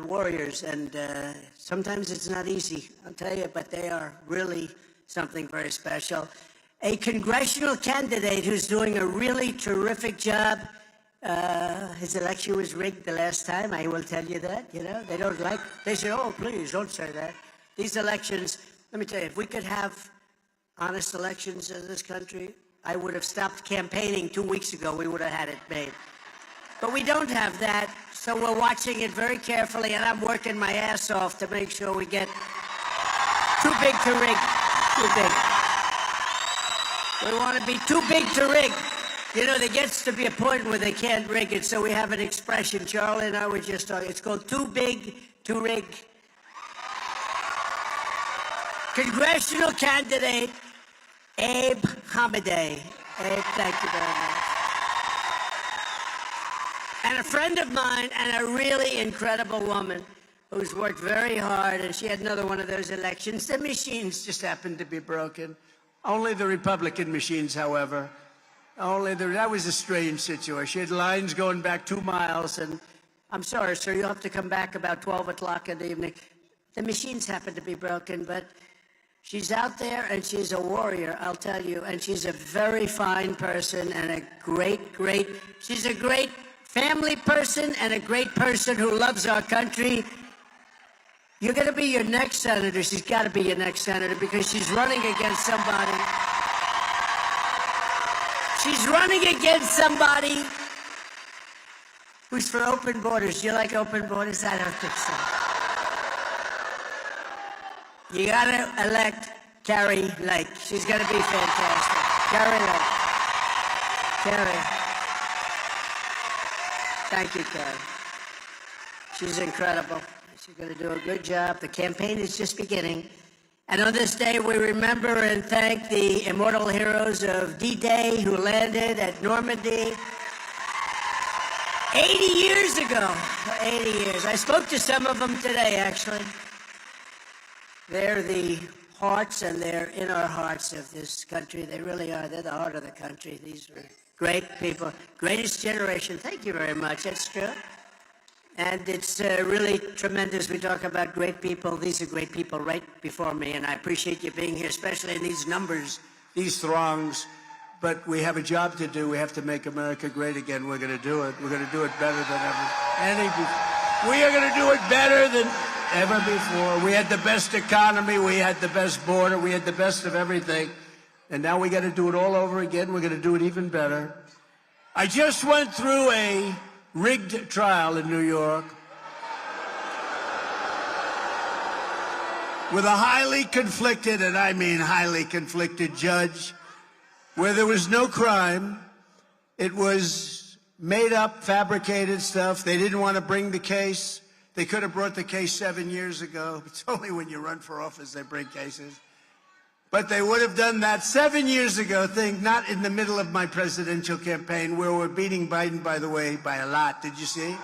warriors, and sometimes it's not easy, I'll tell you, but they are really something very special. A congressional candidate who's doing a really terrific job. His election was rigged the last time, I will tell you that, you know. They say, oh, please, don't say that. These elections, let me tell you, if we could have honest elections in this country, I would have stopped campaigning 2 weeks ago. We would have had it made. But we don't have that, so we're watching it very carefully, and I'm working my ass off to make sure we get too big to rig. Too big. We want to be too big to rig. You know, there gets to be a point where they can't rig it, so we have an expression. Charlie and I were just talking. It's called too big to rig. Congressional candidate Abe Hamadeh. Abe, thank you very much. And a friend of mine, and a really incredible woman who's worked very hard, and she had another one of those elections. The machines just happened to be broken. Only the Republican machines, however. That was a strange situation. She had lines going back 2 miles, and I'm sorry, sir, you'll have to come back about 12 o'clock in the evening. The machines happened to be broken, but she's out there, and she's a warrior, I'll tell you, and she's a very fine person and a she's a great family person and a great person who loves our country. You're going to be your next senator. She's got to be your next senator because she's running against somebody. She's running against somebody who's for open borders. Do you like open borders? I don't think so. You got to elect Kari Lake. She's going to be fantastic. Kari Lake. Kari. Thank you, Kari. She's incredible. She's going to do a good job. The campaign is just beginning. And on this day, we remember and thank the immortal heroes of D-Day who landed at Normandy 80 years ago. 80 years. I spoke to some of them today, actually. They're the hearts, and they're in our hearts of this country. They really are. They're the heart of the country. These are great people. Greatest generation. Thank you very much. That's true. And it's really tremendous. We talk about great people. These are great people right before me, and I appreciate you being here, especially in these numbers, these throngs. But we have a job to do. We have to make America great again. We're going to do it. We're going to do it better than ever. We are going to do it better than ever before. We had the best economy. We had the best border. We had the best of everything. And now we got to do it all over again. We're going to do it even better. I just went through a rigged trial in New York with a highly conflicted, and I mean highly conflicted, judge, where there was no crime. It was made up, fabricated stuff. They didn't want to bring the case. They could have brought the case 7 years ago. It's only when you run for office they bring cases. But they would have done that 7 years ago thing, not in the middle of my presidential campaign, where we're beating Biden, by the way, by a lot. Did you see?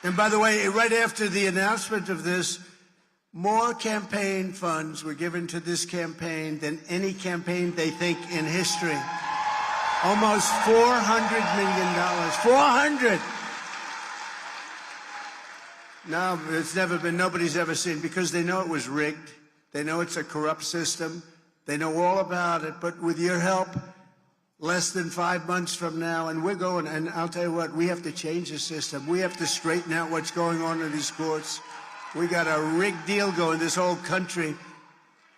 And by the way, right after the announcement of this, more campaign funds were given to this campaign than any campaign they think in history. Almost $400 million. 400! No, it's never been, nobody's ever seen, because they know it was rigged. They know it's a corrupt system. They know all about it. But with your help, less than 5 months from now, and we're going, and I'll tell you what, we have to change the system. We have to straighten out what's going on in these courts. We got a rigged deal going, this whole country,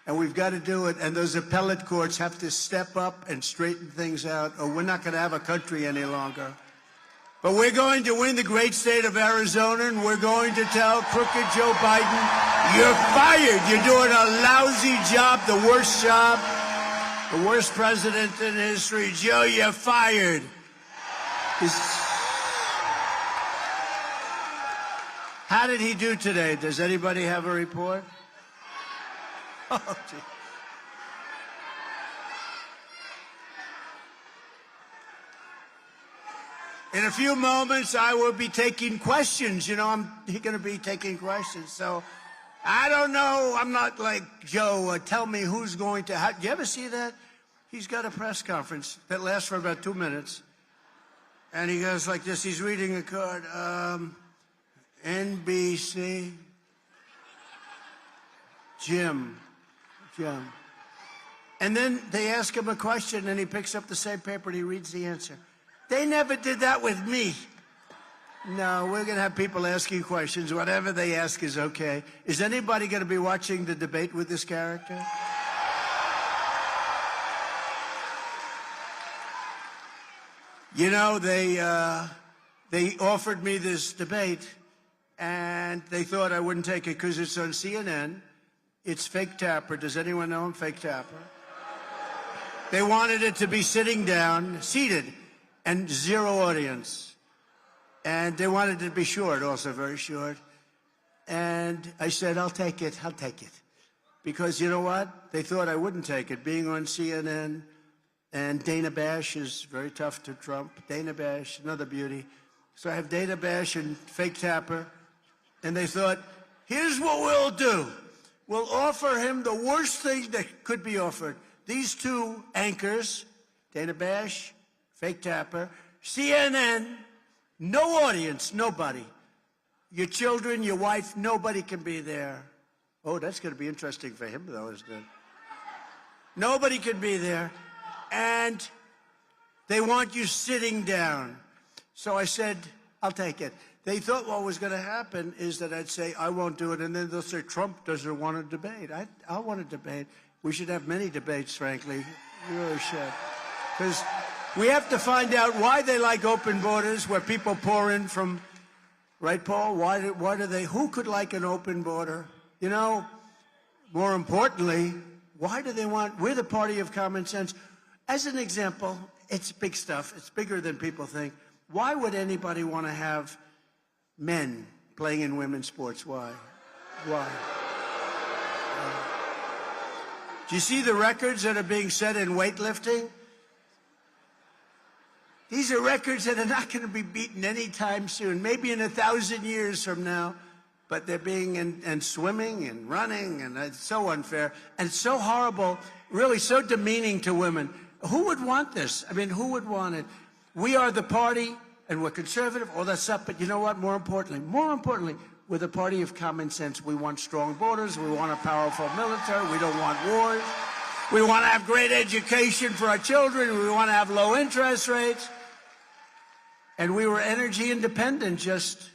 and we've got to do it. And those appellate courts have to step up and straighten things out, or we're not going to have a country any longer. But we're going to win the great state of Arizona, and we're going to tell crooked Joe Biden, you're fired. You're doing a lousy job, the worst president in history. Joe, you're fired. How did he do today? Does anybody have a report? Oh, gee. In a few moments, I will be taking questions. You know, I'm going to be taking questions. So I don't know. I'm not like Joe. Tell me who's going to. Do you ever see that? He's got a press conference that lasts for about 2 minutes. And he goes like this. He's reading a card. NBC. Jim. And then they ask him a question, and he picks up the same paper and he reads the answer. They never did that with me. No, we're going to have people asking questions. Whatever they ask is okay. Is anybody going to be watching the debate with this character? You know, they offered me this debate, and they thought I wouldn't take it because it's on CNN. It's Fake Tapper. Does anyone know him, Fake Tapper? They wanted it to be sitting down, seated, and zero audience. And they wanted it to be short, also very short. And I said, I'll take it. Because you know what? They thought I wouldn't take it. Being on CNN, and Dana Bash is very tough to Trump. Dana Bash, another beauty. So I have Dana Bash and Fake Tapper. And they thought, here's what we'll do. We'll offer him the worst thing that could be offered. These two anchors, Dana Bash, Fake Tapper, CNN, no audience, nobody. Your children, your wife, nobody can be there. Oh, that's going to be interesting for him, though, isn't it? Nobody can be there. And they want you sitting down. So I said, I'll take it. They thought what was going to happen is that I'd say, I won't do it, and then they'll say, Trump doesn't want to debate. I want to debate. We should have many debates, frankly. We really should. Because we have to find out why they like open borders, where people pour in from, right, Paul? Why do they, who could like an open border? You know, more importantly, why do they want, we're the party of common sense. As an example, it's big stuff. It's bigger than people think. Why would anybody want to have men playing in women's sports? Why? Do you see the records that are being set in weightlifting? These are records that are not going to be beaten anytime soon, maybe in 1,000 years from now. But they're being, and swimming and running, and it's so unfair. And it's so horrible, really so demeaning to women. Who would want this? I mean, who would want it? We are the party, and we're conservative, all that stuff. But you know what? More importantly, we're the party of common sense. We want strong borders. We want a powerful military. We don't want wars. We want to have great education for our children. We want to have low interest rates. And we were energy independent just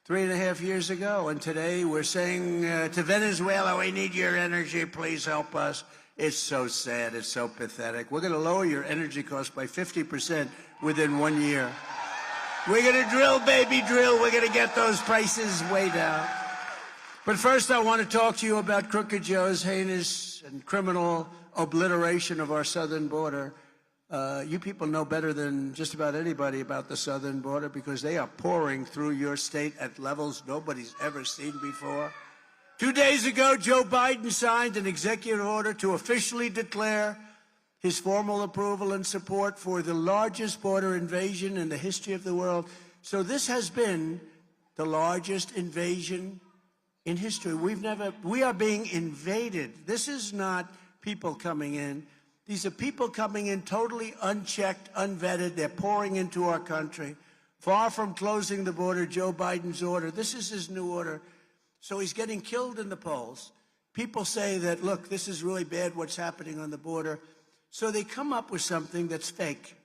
3.5 years ago. And today we're saying to Venezuela, we need your energy. Please help us. It's so sad. It's so pathetic. We're going to lower your energy costs by 50% within 1 year. We're going to drill, baby, drill. We're going to get those prices way down. But first, I want to talk to you about Crooked Joe's heinous and criminal obliteration of our southern border. You people know better than just about anybody about the southern border because they are pouring through your state at levels nobody's ever seen before. 2 days ago, Joe Biden signed an executive order to officially declare his formal approval and support for the largest border invasion in the history of the world. So this has been the largest invasion in history. We are being invaded. This is not people coming in. These are people coming in totally unchecked, unvetted. They're pouring into our country. Far from closing the border, Joe Biden's order, this is his new order. So he's getting killed in the polls. People say that, look, this is really bad what's happening on the border. So they come up with something that's fake,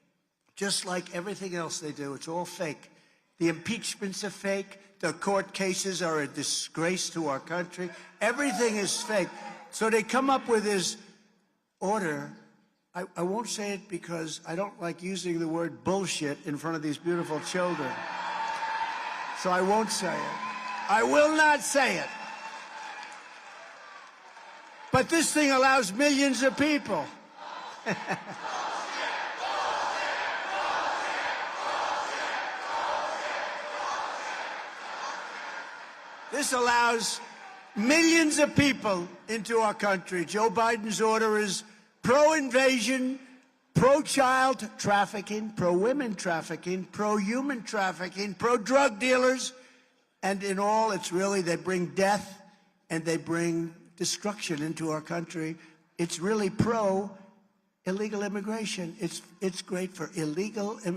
just like everything else they do. It's all fake. The impeachments are fake. The court cases are a disgrace to our country. Everything is fake. So they come up with this order. I won't say it because I don't like using the word bullshit in front of these beautiful children. So I won't say it. I will not say it. But this thing allows millions of people. This allows millions of people into our country. Joe Biden's order is pro-invasion, pro-child trafficking, pro-women trafficking, pro-human trafficking, pro-drug dealers. And in all, it's really, they bring death and they bring destruction into our country. It's really pro-illegal immigration. It's great for illegal immigration.